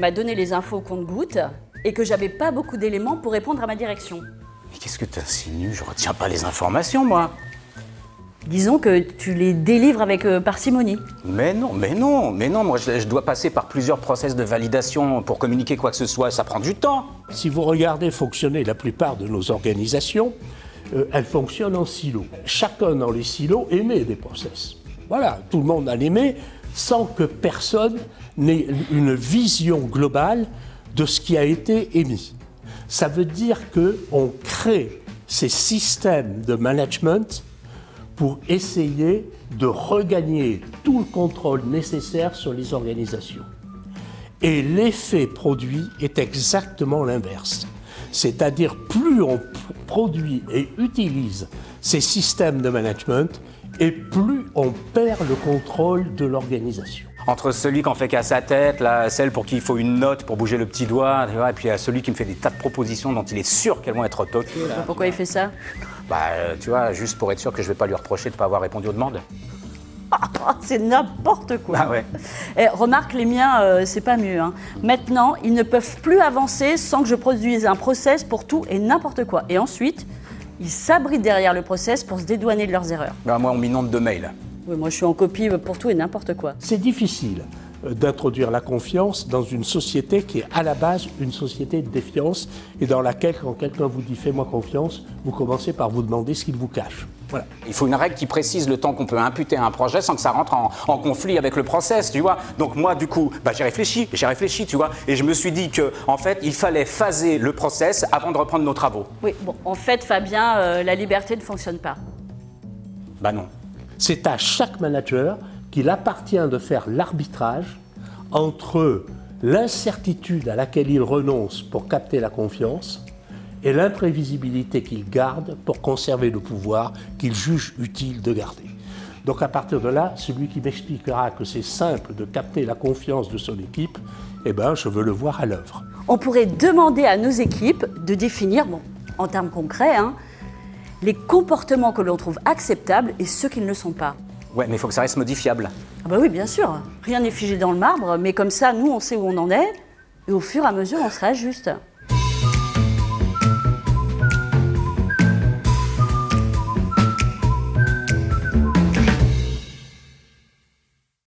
m'a donné les infos au compte-gouttes et que j'avais pas beaucoup d'éléments pour répondre à ma direction. Mais qu'est-ce que tu insinues? Je retiens pas les informations, moi. Disons que tu les délivres avec parcimonie. Mais non, moi je dois passer par plusieurs process de validation pour communiquer quoi que ce soit, ça prend du temps. Si vous regardez fonctionner la plupart de nos organisations, elles fonctionnent en silos. Chacun dans les silos émet des process. Voilà, tout le monde en émet sans que personne n'ait une vision globale de ce qui a été émis. Ça veut dire qu'on crée ces systèmes de management pour essayer de regagner tout le contrôle nécessaire sur les organisations. Et l'effet produit est exactement l'inverse. C'est-à-dire plus on produit et utilise ces systèmes de management, et plus on perd le contrôle de l'organisation. Entre celui qui en fait qu'à sa tête, là, celle pour qui il faut une note pour bouger le petit doigt, tu vois, et puis celui qui me fait des tas de propositions dont il est sûr qu'elles vont être toquées. Là, Pourquoi il fait ça? Tu vois, juste pour être sûr que je vais pas lui reprocher de pas avoir répondu aux demandes. C'est n'importe quoi. Ah ouais. Et remarque, les miens, c'est pas mieux. Hein. Maintenant, ils ne peuvent plus avancer sans que je produise un process pour tout et n'importe quoi. Et ensuite, ils s'abritent derrière le process pour se dédouaner de leurs erreurs. Moi, on m'inonde de mails. Oui, moi, je suis en copie pour tout et n'importe quoi. C'est difficile d'introduire la confiance dans une société qui est à la base une société de défiance et dans laquelle, quand quelqu'un vous dit « fais-moi confiance », vous commencez par vous demander ce qu'il vous cache. Voilà. Il faut une règle qui précise le temps qu'on peut imputer à un projet sans que ça rentre en conflit avec le process, tu vois. Donc moi, du coup, j'ai réfléchi, tu vois, et je me suis dit que, en fait, il fallait phaser le process avant de reprendre nos travaux. Oui, bon, en fait, Fabien, la liberté ne fonctionne pas. Bah non. C'est à chaque manager qu'il appartient de faire l'arbitrage entre l'incertitude à laquelle il renonce pour capter la confiance et l'imprévisibilité qu'il garde pour conserver le pouvoir qu'il juge utile de garder. Donc à partir de là, celui qui m'expliquera que c'est simple de capter la confiance de son équipe, eh ben, je veux le voir à l'œuvre. On pourrait demander à nos équipes de définir, bon, en termes concrets, hein, les comportements que l'on trouve acceptables et ceux qui ne le sont pas. Ouais, mais il faut que ça reste modifiable. Ah bah oui, bien sûr. Rien n'est figé dans le marbre, mais comme ça, nous, on sait où on en est, et au fur et à mesure, on se réajuste.